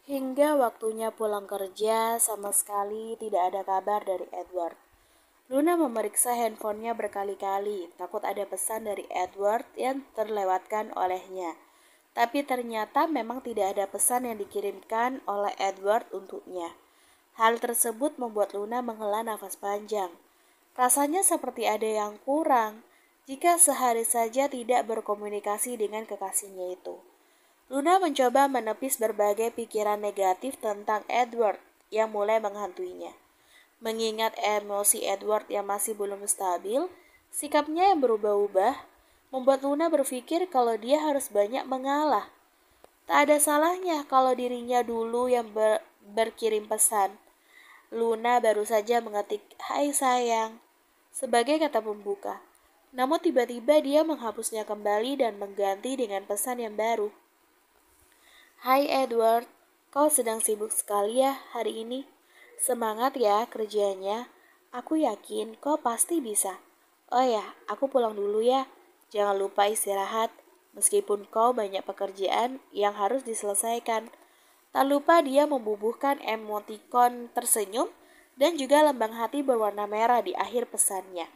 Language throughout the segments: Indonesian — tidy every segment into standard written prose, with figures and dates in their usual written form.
Hingga waktunya pulang kerja, sama sekali tidak ada kabar dari Edward. Luna memeriksa handphonenya berkali-kali, takut ada pesan dari Edward yang terlewatkan olehnya. Tapi ternyata memang tidak ada pesan yang dikirimkan oleh Edward untuknya. Hal tersebut membuat Luna menghela nafas panjang. Rasanya seperti ada yang kurang jika sehari saja tidak berkomunikasi dengan kekasihnya itu. Luna mencoba menepis berbagai pikiran negatif tentang Edward yang mulai menghantuinya. Mengingat emosi Edward yang masih belum stabil, sikapnya yang berubah-ubah membuat Luna berpikir kalau dia harus banyak mengalah. Tak ada salahnya kalau dirinya dulu yang berkirim pesan. Luna baru saja mengetik "Hai sayang" sebagai kata pembuka. Namun tiba-tiba dia menghapusnya kembali dan mengganti dengan pesan yang baru. "Hai Edward, kau sedang sibuk sekali ya hari ini? Semangat ya kerjanya. Aku yakin kau pasti bisa. Oh ya, aku pulang dulu ya. Jangan lupa istirahat, meskipun kau banyak pekerjaan yang harus diselesaikan." Tak lupa dia membubuhkan emotikon tersenyum dan juga lambang hati berwarna merah di akhir pesannya.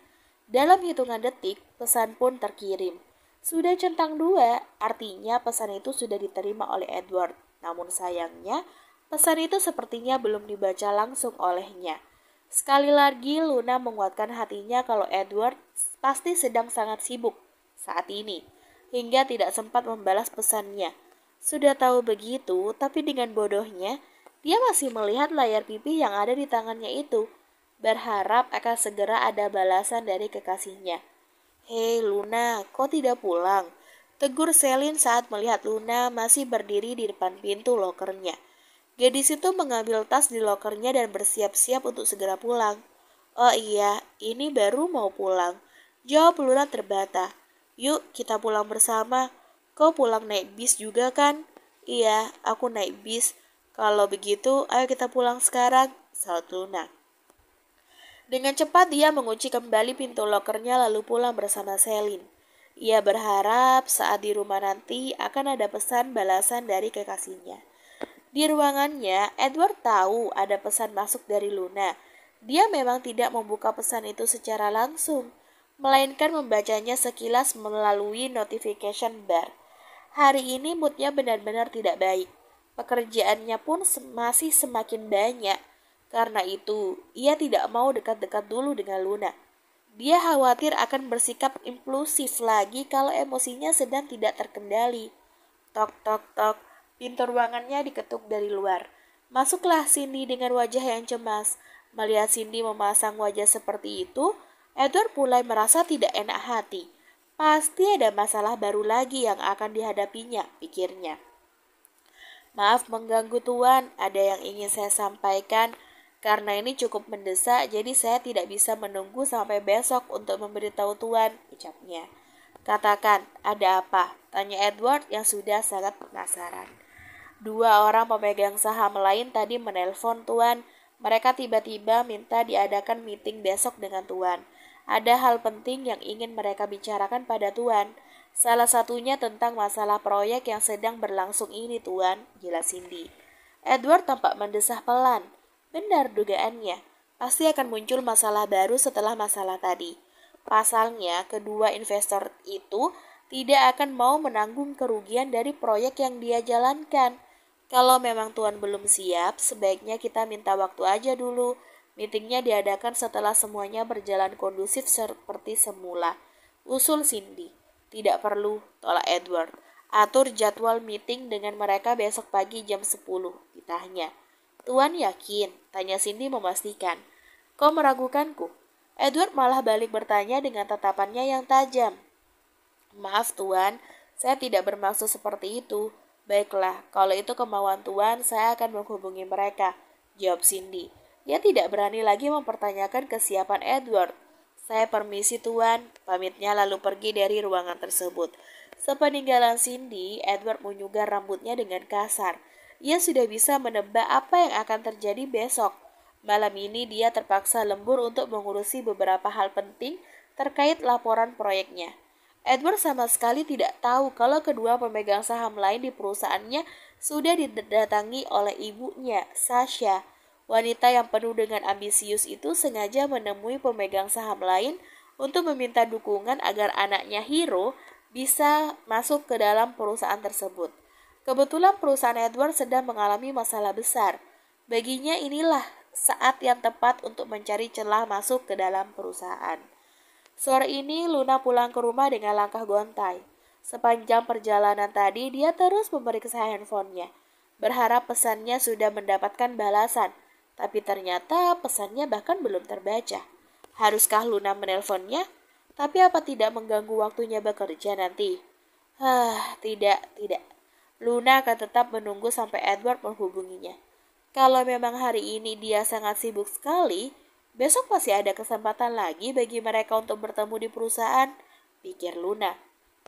Dalam hitungan detik, pesan pun terkirim. Sudah centang dua, artinya pesan itu sudah diterima oleh Edward. Namun sayangnya, pesan itu sepertinya belum dibaca langsung olehnya. Sekali lagi Luna menguatkan hatinya kalau Edward pasti sedang sangat sibuk saat ini, hingga tidak sempat membalas pesannya. Sudah tahu begitu, tapi dengan bodohnya, dia masih melihat layar pipi yang ada di tangannya itu, berharap akan segera ada balasan dari kekasihnya. "Hei Luna, kok tidak pulang?" tegur Selin saat melihat Luna masih berdiri di depan pintu lokernya. Gadis itu mengambil tas di lokernya dan bersiap-siap untuk segera pulang. "Oh iya, ini baru mau pulang," jawab Luna terbata. "Yuk kita pulang bersama. Kau pulang naik bis juga kan?" "Iya, aku naik bis." "Kalau begitu, ayo kita pulang sekarang," saut Luna. Dengan cepat dia mengunci kembali pintu lokernya lalu pulang bersama Selin. Ia berharap saat di rumah nanti akan ada pesan balasan dari kekasihnya. Di ruangannya, Edward tahu ada pesan masuk dari Luna. Dia memang tidak membuka pesan itu secara langsung, melainkan membacanya sekilas melalui notification bar. Hari ini moodnya benar-benar tidak baik. Pekerjaannya pun masih semakin banyak. Karena itu, ia tidak mau dekat-dekat dulu dengan Luna. Dia khawatir akan bersikap impulsif lagi kalau emosinya sedang tidak terkendali. Tok tok tok, pintu ruangannya diketuk dari luar. Masuklah Cindy dengan wajah yang cemas. Melihat Cindy memasang wajah seperti itu, Edward mulai merasa tidak enak hati. Pasti ada masalah baru lagi yang akan dihadapinya, pikirnya. "Maaf mengganggu Tuan, ada yang ingin saya sampaikan. Karena ini cukup mendesak, jadi saya tidak bisa menunggu sampai besok untuk memberitahu Tuan," ucapnya. "Katakan, ada apa?" tanya Edward yang sudah sangat penasaran. "Dua orang pemegang saham lain tadi menelpon Tuan. Mereka tiba-tiba minta diadakan meeting besok dengan Tuan. Ada hal penting yang ingin mereka bicarakan pada Tuan. Salah satunya tentang masalah proyek yang sedang berlangsung ini Tuan," jelas Cindy. Edward tampak mendesah pelan. Benar dugaannya, pasti akan muncul masalah baru setelah masalah tadi. Pasalnya, kedua investor itu tidak akan mau menanggung kerugian dari proyek yang dia jalankan. "Kalau memang Tuan belum siap, sebaiknya kita minta waktu aja dulu. Meetingnya diadakan setelah semuanya berjalan kondusif seperti semula," usul Cindy. "Tidak perlu," tolak Edward. "Atur jadwal meeting dengan mereka besok pagi jam 10, ditanya. "Tuan yakin?" tanya Cindy memastikan. "Kau meragukanku?" Edward malah balik bertanya dengan tatapannya yang tajam. "Maaf Tuan, saya tidak bermaksud seperti itu." "Baiklah, kalau itu kemauan Tuan, saya akan menghubungi mereka," jawab Cindy. Dia tidak berani lagi mempertanyakan kesiapan Edward. "Saya permisi Tuan," pamitnya lalu pergi dari ruangan tersebut. Sepeninggalan Cindy, Edward menyugar rambutnya dengan kasar. Ia sudah bisa menebak apa yang akan terjadi besok. Malam ini dia terpaksa lembur untuk mengurusi beberapa hal penting terkait laporan proyeknya. Edward sama sekali tidak tahu kalau kedua pemegang saham lain di perusahaannya sudah didatangi oleh ibunya, Sasha. Wanita yang penuh dengan ambisius itu sengaja menemui pemegang saham lain untuk meminta dukungan agar anaknya Hiro bisa masuk ke dalam perusahaan tersebut. Kebetulan perusahaan Edward sedang mengalami masalah besar. Baginya inilah saat yang tepat untuk mencari celah masuk ke dalam perusahaan. Sore ini Luna pulang ke rumah dengan langkah gontai. Sepanjang perjalanan tadi dia terus memeriksa handphonenya, berharap pesannya sudah mendapatkan balasan. Tapi ternyata pesannya bahkan belum terbaca. Haruskah Luna menelponnya? Tapi apa tidak mengganggu waktunya bekerja nanti? Tidak. Luna akan tetap menunggu sampai Edward menghubunginya. Kalau memang hari ini dia sangat sibuk sekali, besok masih ada kesempatan lagi bagi mereka untuk bertemu di perusahaan, pikir Luna.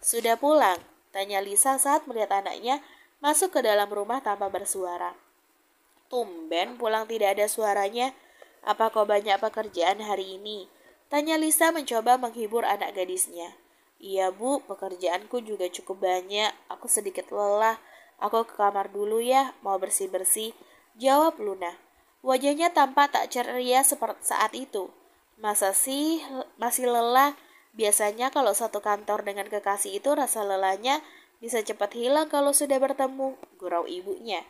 Sudah pulang? Tanya Lisa saat melihat anaknya masuk ke dalam rumah tanpa bersuara. Tumben pulang tidak ada suaranya. Apa kau banyak pekerjaan hari ini? Tanya Lisa mencoba menghibur anak gadisnya. Iya bu, pekerjaanku juga cukup banyak. Aku sedikit lelah. Aku ke kamar dulu ya, mau bersih-bersih. Jawab Luna. Wajahnya tampak tak ceria seperti saat itu. Masa sih masih lelah? Biasanya kalau satu kantor dengan kekasih itu rasa lelahnya bisa cepat hilang kalau sudah bertemu, gurau ibunya.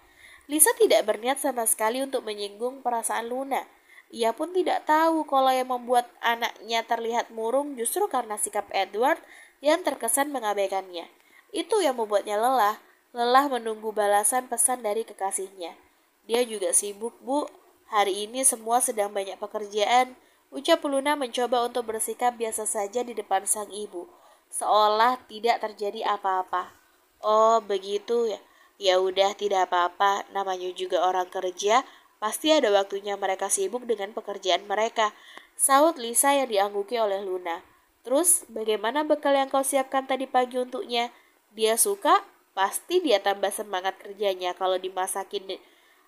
Lisa tidak berniat sama sekali untuk menyinggung perasaan Luna. Ia pun tidak tahu kalau yang membuat anaknya terlihat murung justru karena sikap Edward yang terkesan mengabaikannya. Itu yang membuatnya lelah menunggu balasan pesan dari kekasihnya. Dia juga sibuk, Bu. Hari ini semua sedang banyak pekerjaan. Ucap Luna mencoba untuk bersikap biasa saja di depan sang ibu, seolah tidak terjadi apa-apa. Oh, begitu ya. Ya udah, tidak apa-apa. Namanya juga orang kerja, pasti ada waktunya mereka sibuk dengan pekerjaan mereka. Saut Lisa yang diangguki oleh Luna. Terus, bagaimana bekal yang kau siapkan tadi pagi untuknya? Dia suka? Pasti dia tambah semangat kerjanya kalau dimasakin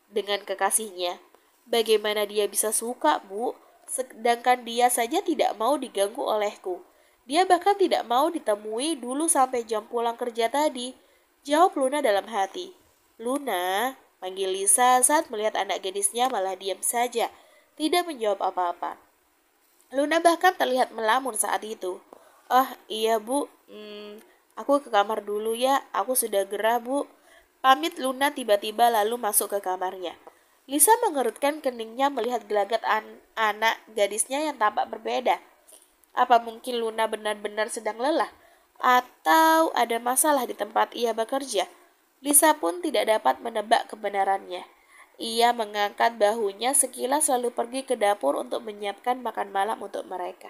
dengan kekasihnya. Bagaimana dia bisa suka, Bu? Sedangkan dia saja tidak mau diganggu olehku. Dia bahkan tidak mau ditemui dulu sampai jam pulang kerja tadi. Jawab Luna dalam hati. Luna, panggil Lisa saat melihat anak gadisnya malah diam saja, tidak menjawab apa-apa. Luna bahkan terlihat melamun saat itu. Oh iya bu, aku ke kamar dulu ya, aku sudah gerah bu. Pamit Luna tiba-tiba lalu masuk ke kamarnya. Lisa mengerutkan keningnya melihat gelagat anak gadisnya yang tampak berbeda. Apa mungkin Luna benar-benar sedang lelah? Atau ada masalah di tempat ia bekerja? Lisa pun tidak dapat menebak kebenarannya. Ia mengangkat bahunya sekilas lalu pergi ke dapur untuk menyiapkan makan malam untuk mereka.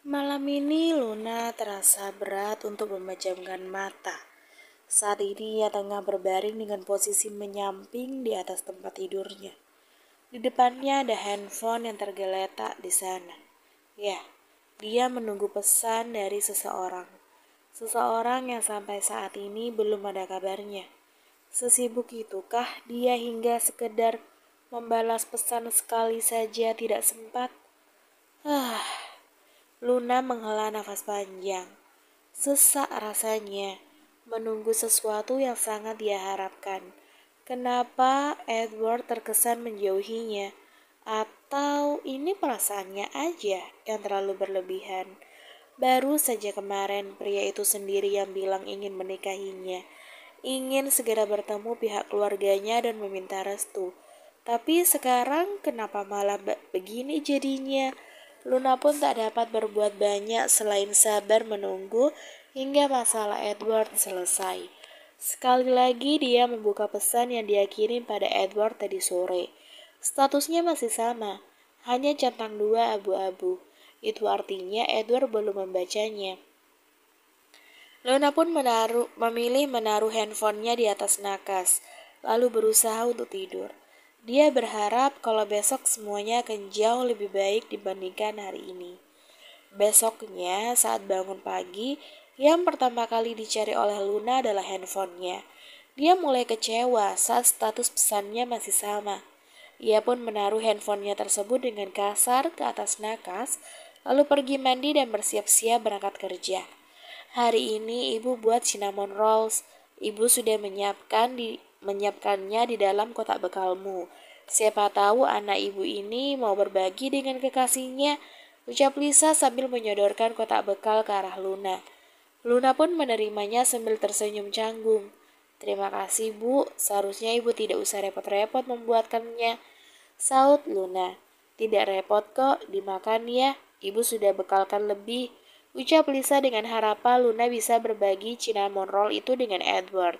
Malam ini Luna terasa berat untuk memejamkan mata. Saat ini ia tengah berbaring dengan posisi menyamping di atas tempat tidurnya. Di depannya ada handphone yang tergeletak di sana. Ya, dia menunggu pesan dari seseorang. Seseorang yang sampai saat ini belum ada kabarnya. Sesibuk itukah dia hingga sekedar membalas pesan sekali saja tidak sempat? Luna menghela nafas panjang. Sesak rasanya menunggu sesuatu yang sangat dia harapkan. Kenapa Edward terkesan menjauhinya? Atau ini perasaannya aja yang terlalu berlebihan? Baru saja kemarin pria itu sendiri yang bilang ingin menikahinya. Ingin segera bertemu pihak keluarganya dan meminta restu. Tapi sekarang kenapa malah begini jadinya? Luna pun tak dapat berbuat banyak selain sabar menunggu hingga masalah Edward selesai. Sekali lagi dia membuka pesan yang dia kirim pada Edward tadi sore. Statusnya masih sama, hanya centang 2 abu-abu. Itu artinya Edward belum membacanya. Luna pun memilih menaruh handphonenya di atas nakas, lalu berusaha untuk tidur. Dia berharap kalau besok semuanya akan jauh lebih baik dibandingkan hari ini. Besoknya saat bangun pagi, yang pertama kali dicari oleh Luna adalah handphonenya. Dia mulai kecewa saat status pesannya masih sama. Ia pun menaruh handphonenya tersebut dengan kasar ke atas nakas, lalu pergi mandi dan bersiap-siap berangkat kerja. Hari ini ibu buat cinnamon rolls. Ibu sudah menyiapkannya di dalam kotak bekalmu. Siapa tahu anak ibu ini mau berbagi dengan kekasihnya, ucap Lisa sambil menyodorkan kotak bekal ke arah Luna. Luna pun menerimanya sambil tersenyum canggung. Terima kasih bu, seharusnya ibu tidak usah repot-repot membuatkannya, saut Luna. Tidak repot kok, dimakan ya, ibu sudah bekalkan lebih, ucap Lisa dengan harapan Luna bisa berbagi cinnamon roll itu dengan Edward.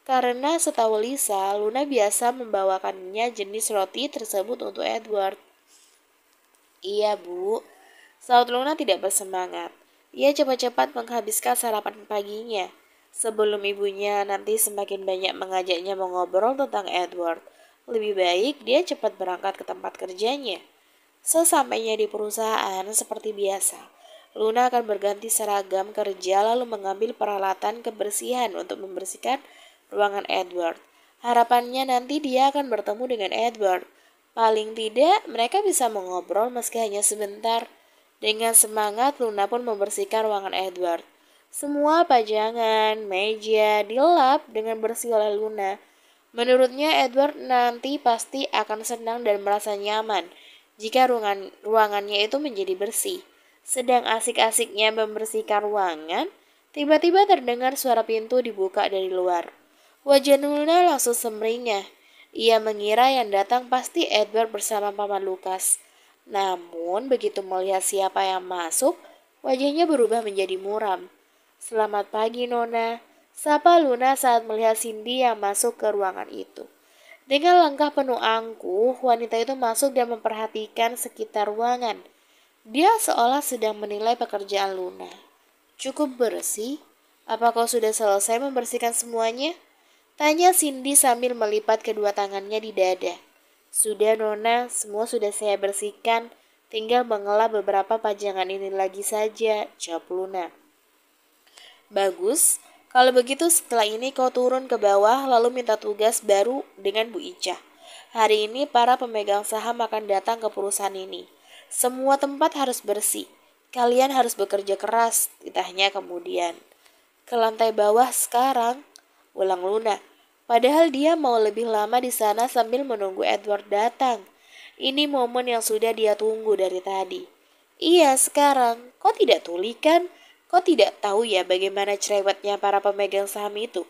Karena setahu Lisa, Luna biasa membawakannya jenis roti tersebut untuk Edward. Iya bu, saut Luna tidak bersemangat. Ia cepat-cepat menghabiskan sarapan paginya. Sebelum ibunya nanti semakin banyak mengajaknya mengobrol tentang Edward. Lebih baik dia cepat berangkat ke tempat kerjanya. Sesampainya di perusahaan seperti biasa, Luna akan berganti seragam kerja lalu mengambil peralatan kebersihan untuk membersihkan ruangan Edward. Harapannya nanti dia akan bertemu dengan Edward. Paling tidak mereka bisa mengobrol meski hanya sebentar. Dengan semangat Luna pun membersihkan ruangan Edward. Semua pajangan, meja dilap dengan bersih oleh Luna. Menurutnya Edward nanti pasti akan senang dan merasa nyaman jika ruangannya itu menjadi bersih. Sedang asik-asiknya membersihkan ruangan, tiba-tiba terdengar suara pintu dibuka dari luar. Wajah Luna langsung semringah. Ia mengira yang datang pasti Edward bersama Paman Lukas. Namun begitu melihat siapa yang masuk, wajahnya berubah menjadi muram. Selamat pagi Nona, sapa Luna saat melihat Cindy yang masuk ke ruangan itu. Dengan langkah penuh angkuh, wanita itu masuk dan memperhatikan sekitar ruangan. Dia seolah sedang menilai pekerjaan Luna. Cukup bersih? Apa kau sudah selesai membersihkan semuanya? Tanya Cindy sambil melipat kedua tangannya di dada. Sudah Nona, semua sudah saya bersihkan. Tinggal mengelap beberapa pajangan ini lagi saja, jawab Luna. Bagus, kalau begitu setelah ini kau turun ke bawah lalu minta tugas baru dengan Bu Ica. Hari ini para pemegang saham akan datang ke perusahaan ini. Semua tempat harus bersih. Kalian harus bekerja keras, ditanya kemudian. Ke lantai bawah sekarang, ulang Luna. Padahal dia mau lebih lama di sana sambil menunggu Edward datang. Ini momen yang sudah dia tunggu dari tadi. Iya, sekarang. Kau tidak tuli kan? Kau tidak tahu ya bagaimana cerewetnya para pemegang saham itu?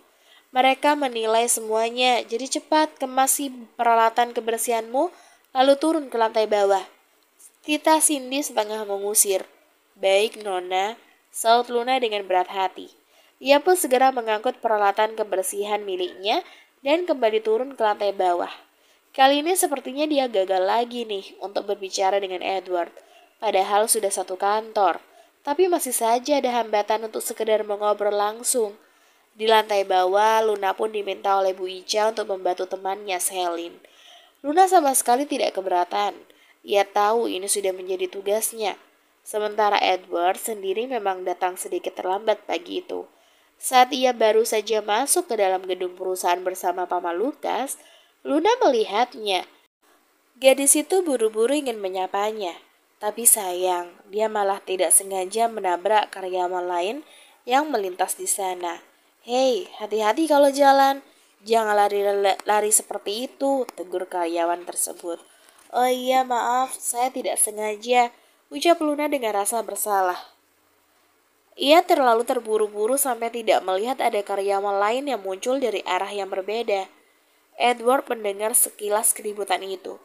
Mereka menilai semuanya, jadi cepat kemasi peralatan kebersihanmu, lalu turun ke lantai bawah. Tita Cindy setengah mengusir. Baik, Nona, saut Luna dengan berat hati. Ia pun segera mengangkut peralatan kebersihan miliknya dan kembali turun ke lantai bawah. Kali ini sepertinya dia gagal lagi nih untuk berbicara dengan Edward. Padahal sudah satu kantor. Tapi masih saja ada hambatan untuk sekedar mengobrol langsung. Di lantai bawah, Luna pun diminta oleh Bu Ica untuk membantu temannya, Selin. Luna sama sekali tidak keberatan. Ia tahu ini sudah menjadi tugasnya. Sementara Edward sendiri memang datang sedikit terlambat pagi itu. Saat ia baru saja masuk ke dalam gedung perusahaan bersama Paman Lukas, Luna melihatnya. Gadis itu buru-buru ingin menyapanya, tapi sayang, dia malah tidak sengaja menabrak karyawan lain yang melintas di sana. Hei, hati-hati kalau jalan. Jangan lari-lari seperti itu, tegur karyawan tersebut. Oh iya, maaf, saya tidak sengaja, ucap Luna dengan rasa bersalah. Ia terlalu terburu-buru sampai tidak melihat ada karyawan lain yang muncul dari arah yang berbeda. Edward mendengar sekilas keributan itu.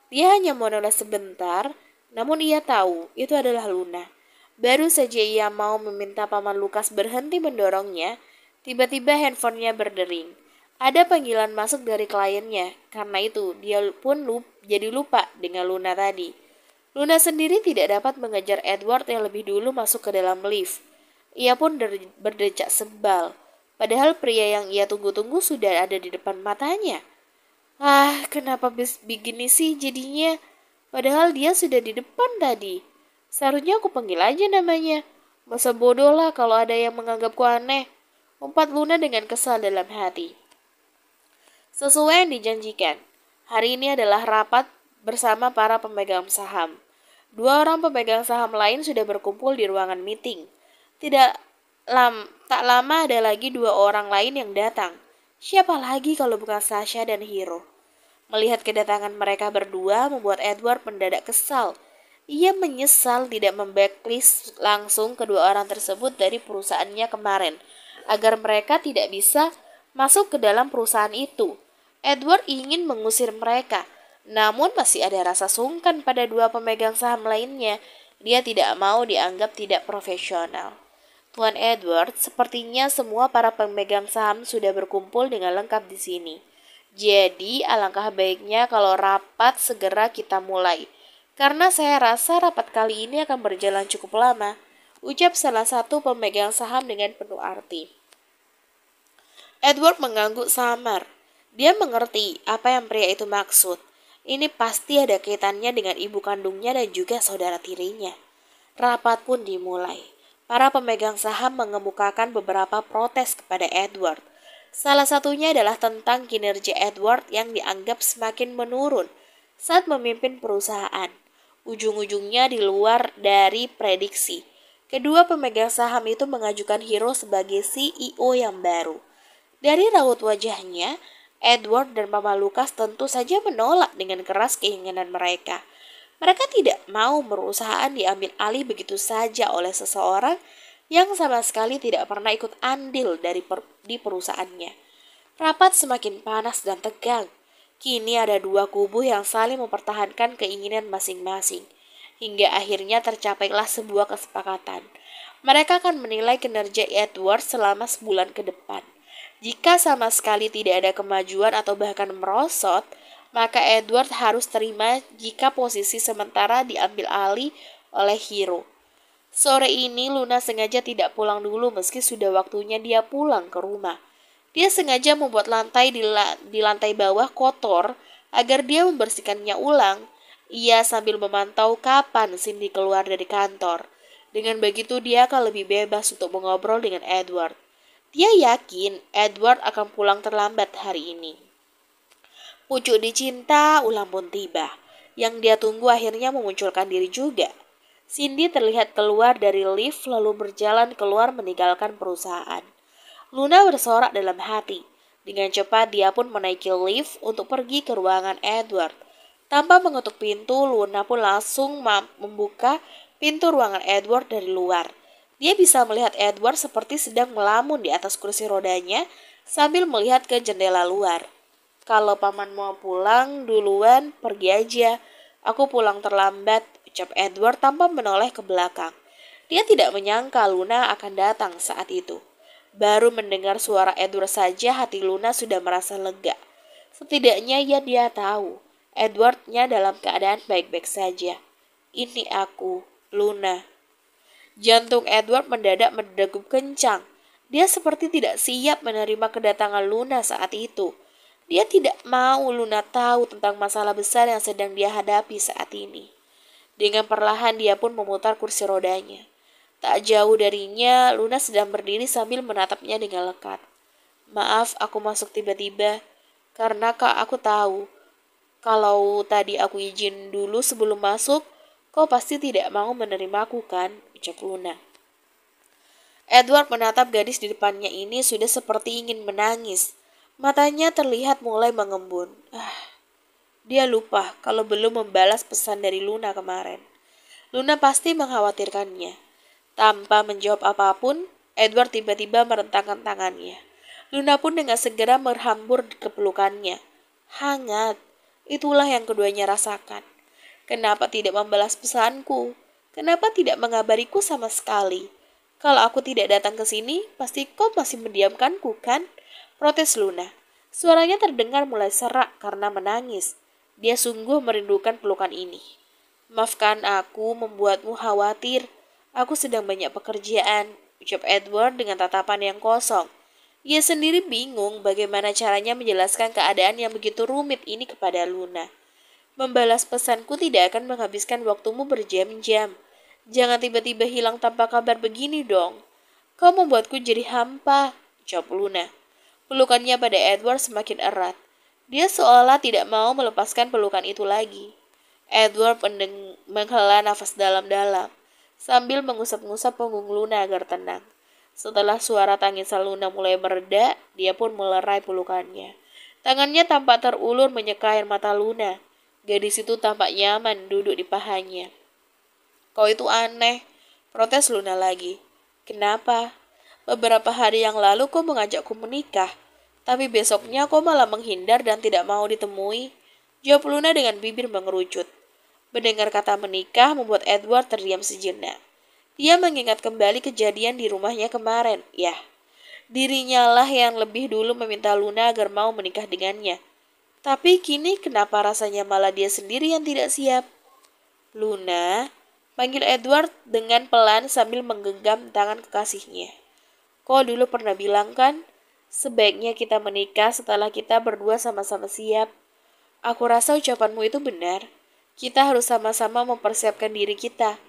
Dia hanya menoleh sebentar, namun ia tahu itu adalah Luna. Baru saja ia mau meminta Paman Lukas berhenti mendorongnya, tiba-tiba handphonenya berdering. Ada panggilan masuk dari kliennya, karena itu dia pun jadi lupa dengan Luna tadi. Luna sendiri tidak dapat mengejar Edward yang lebih dulu masuk ke dalam lift. Ia pun berdecak sebal. Padahal pria yang ia tunggu-tunggu sudah ada di depan matanya. Ah, kenapa begini sih jadinya? Padahal dia sudah di depan tadi. Seharusnya aku panggil aja namanya. Masa bodoh lah kalau ada yang menganggapku aneh. Umpat Luna dengan kesal dalam hati. Sesuai yang dijanjikan, hari ini adalah rapat bersama para pemegang saham. 2 orang pemegang saham lain sudah berkumpul di ruangan meeting. Tidak Tak lama ada lagi dua orang lain yang datang. Siapa lagi kalau bukan Sasha dan Hiro? Melihat kedatangan mereka berdua membuat Edward mendadak kesal. Ia menyesal tidak memblacklist langsung kedua orang tersebut dari perusahaannya kemarin, agar mereka tidak bisa masuk ke dalam perusahaan itu. Edward ingin mengusir mereka, namun masih ada rasa sungkan pada dua pemegang saham lainnya. Dia tidak mau dianggap tidak profesional. Tuan Edward, sepertinya semua para pemegang saham sudah berkumpul dengan lengkap di sini. Jadi, alangkah baiknya kalau rapat segera kita mulai. Karena saya rasa rapat kali ini akan berjalan cukup lama, ucap salah satu pemegang saham dengan penuh arti. Edward mengangguk samar. Dia mengerti apa yang pria itu maksud. Ini pasti ada kaitannya dengan ibu kandungnya dan juga saudara tirinya. Rapat pun dimulai. Para pemegang saham mengemukakan beberapa protes kepada Edward. Salah satunya adalah tentang kinerja Edward yang dianggap semakin menurun saat memimpin perusahaan. Ujung-ujungnya di luar dari prediksi. Kedua pemegang saham itu mengajukan Hiro sebagai CEO yang baru. Dari raut wajahnya, Edward dan Mama Lucas tentu saja menolak dengan keras keinginan mereka. Mereka tidak mau perusahaan diambil alih begitu saja oleh seseorang yang sama sekali tidak pernah ikut andil di perusahaannya. Rapat semakin panas dan tegang. Kini ada dua kubu yang saling mempertahankan keinginan masing-masing. Hingga akhirnya tercapailah sebuah kesepakatan. Mereka akan menilai kinerja Edward selama sebulan ke depan. Jika sama sekali tidak ada kemajuan atau bahkan merosot, maka Edward harus terima jika posisi sementara diambil alih oleh Hiro. Sore ini Luna sengaja tidak pulang dulu meski sudah waktunya dia pulang ke rumah. Dia sengaja membuat lantai di lantai bawah kotor agar dia membersihkannya ulang. Ia sambil memantau kapan Cindy keluar dari kantor. Dengan begitu dia akan lebih bebas untuk mengobrol dengan Edward. Dia yakin Edward akan pulang terlambat hari ini. Pucuk dicinta ulang pun tiba. Yang dia tunggu akhirnya memunculkan diri juga. Cindy terlihat keluar dari lift lalu berjalan keluar meninggalkan perusahaan. Luna bersorak dalam hati. Dengan cepat dia pun menaiki lift untuk pergi ke ruangan Edward. Tanpa mengetuk pintu, Luna pun langsung membuka pintu ruangan Edward dari luar. Dia bisa melihat Edward seperti sedang melamun di atas kursi rodanya sambil melihat ke jendela luar. Kalau paman mau pulang duluan, pergi aja. Aku pulang terlambat, ucap Edward tanpa menoleh ke belakang. Dia tidak menyangka Luna akan datang saat itu. Baru mendengar suara Edward saja hati Luna sudah merasa lega. Setidaknya dia tahu Edwardnya dalam keadaan baik-baik saja. Ini aku, Luna. Jantung Edward mendadak berdegup kencang. Dia seperti tidak siap menerima kedatangan Luna saat itu. Dia tidak mau Luna tahu tentang masalah besar yang sedang dia hadapi saat ini. Dengan perlahan dia pun memutar kursi rodanya. Tak jauh darinya, Luna sedang berdiri sambil menatapnya dengan lekat. Maaf, aku masuk tiba-tiba. Karena aku tahu, kalau tadi aku izin dulu sebelum masuk, kau pasti tidak mau menerimaku kan, ucap Luna. Edward menatap gadis di depannya ini sudah seperti ingin menangis. Matanya terlihat mulai mengembun. Dia lupa kalau belum membalas pesan dari Luna kemarin. Luna pasti mengkhawatirkannya. Tanpa menjawab apapun, Edward tiba-tiba merentangkan tangannya. Luna pun dengan segera berhambur ke pelukannya. Hangat, itulah yang keduanya rasakan. Kenapa tidak membalas pesanku? Kenapa tidak mengabariku sama sekali? Kalau aku tidak datang ke sini, pasti kau masih mendiamkanku kan? Protes Luna. Suaranya terdengar mulai serak karena menangis. Dia sungguh merindukan pelukan ini. Maafkan aku membuatmu khawatir. Aku sedang banyak pekerjaan, ucap Edward dengan tatapan yang kosong. Ia sendiri bingung bagaimana caranya menjelaskan keadaan yang begitu rumit ini kepada Luna. Membalas pesanku tidak akan menghabiskan waktumu berjam-jam. Jangan tiba-tiba hilang tanpa kabar begini dong. Kau membuatku jadi hampa, ucap Luna. Pelukannya pada Edward semakin erat. Dia seolah tidak mau melepaskan pelukan itu lagi. Edward menghela nafas dalam-dalam sambil mengusap-ngusap punggung Luna agar tenang. Setelah suara tangisan Luna mulai mereda, dia pun melerai pelukannya. Tangannya tampak terulur menyeka air mata Luna. Gadis itu tampak nyaman duduk di pahanya. Kau itu aneh, protes Luna lagi. Kenapa? Beberapa hari yang lalu kau mengajakku menikah, tapi besoknya kau malah menghindar dan tidak mau ditemui. Jawab Luna dengan bibir mengerucut. Mendengar kata menikah membuat Edward terdiam sejenak. Dia mengingat kembali kejadian di rumahnya kemarin. Ya, dirinya lah yang lebih dulu meminta Luna agar mau menikah dengannya. Tapi kini kenapa rasanya malah dia sendiri yang tidak siap? Luna, panggil Edward dengan pelan sambil menggenggam tangan kekasihnya. Kau dulu pernah bilang kan, sebaiknya kita menikah setelah kita berdua sama-sama siap. Aku rasa ucapanmu itu benar. Kita harus sama-sama mempersiapkan diri kita,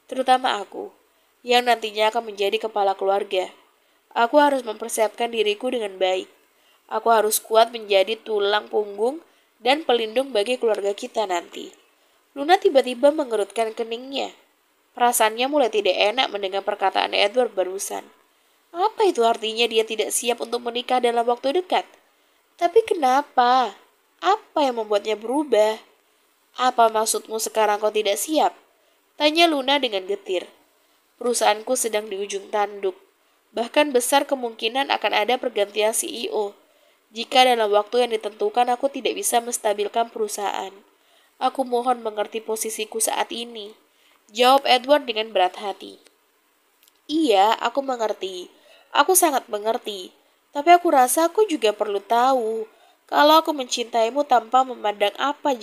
terutama aku, yang nantinya akan menjadi kepala keluarga. Aku harus mempersiapkan diriku dengan baik. Aku harus kuat menjadi tulang punggung dan pelindung bagi keluarga kita nanti. Luna tiba-tiba mengerutkan keningnya. Perasaannya mulai tidak enak mendengar perkataan Edward barusan. Apa itu artinya dia tidak siap untuk menikah dalam waktu dekat? Tapi kenapa? Apa yang membuatnya berubah? Apa maksudmu sekarang kau tidak siap? Tanya Luna dengan getir. Perusahaanku sedang di ujung tanduk. Bahkan besar kemungkinan akan ada pergantian CEO. Jika dalam waktu yang ditentukan aku tidak bisa menstabilkan perusahaan. Aku mohon mengerti posisiku saat ini. Jawab Edward dengan berat hati. Iya, aku mengerti. Aku sangat mengerti. Tapi aku rasa aku juga perlu tahu. Kalau aku mencintaimu tanpa memandang apa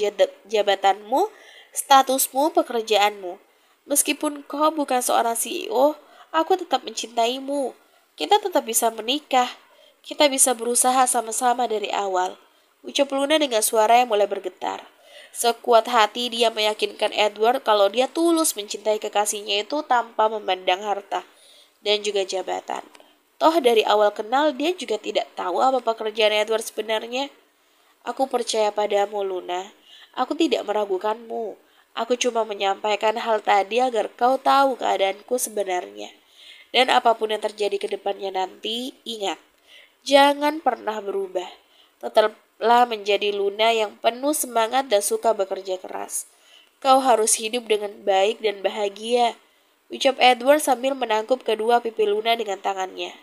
jabatanmu, statusmu, pekerjaanmu. Meskipun kau bukan seorang CEO, aku tetap mencintaimu. Kita tetap bisa menikah. Kita bisa berusaha sama-sama dari awal. Ucap Luna dengan suara yang mulai bergetar. Sekuat hati dia meyakinkan Edward kalau dia tulus mencintai kekasihnya itu tanpa memandang harta dan juga jabatan. Toh dari awal kenal dia juga tidak tahu apa pekerjaan Edward sebenarnya. Aku percaya padamu, Luna. Aku tidak meragukanmu. Aku cuma menyampaikan hal tadi agar kau tahu keadaanku sebenarnya. Dan apapun yang terjadi ke depannya nanti, ingat. Jangan pernah berubah. Tetaplah menjadi Luna yang penuh semangat dan suka bekerja keras. Kau harus hidup dengan baik dan bahagia. Ucap Edward sambil menangkup kedua pipi Luna dengan tangannya.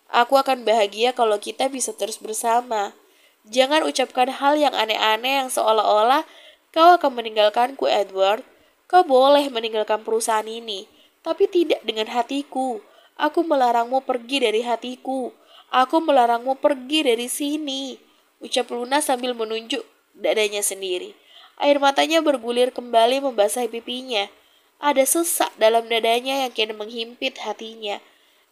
Aku akan bahagia kalau kita bisa terus bersama. Jangan ucapkan hal yang aneh-aneh yang seolah-olah kau akan meninggalkanku, Edward. Kau boleh meninggalkan perusahaan ini, tapi tidak dengan hatiku. Aku melarangmu pergi dari hatiku. Aku melarangmu pergi dari sini. Ucap Luna sambil menunjuk dadanya sendiri. Air matanya bergulir kembali membasahi pipinya. Ada sesak dalam dadanya yang kini menghimpit hatinya.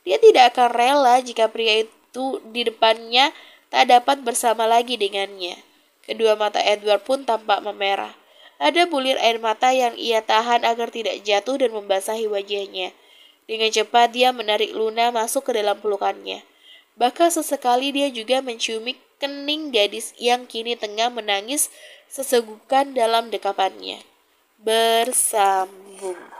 Dia tidak akan rela jika pria itu di depannya tak dapat bersama lagi dengannya. Kedua mata Edward pun tampak memerah. Ada bulir air mata yang ia tahan agar tidak jatuh dan membasahi wajahnya. Dengan cepat dia menarik Luna masuk ke dalam pelukannya. Bahkan sesekali dia juga menciumi kening gadis yang kini tengah menangis sesegukan dalam dekapannya. Bersambung.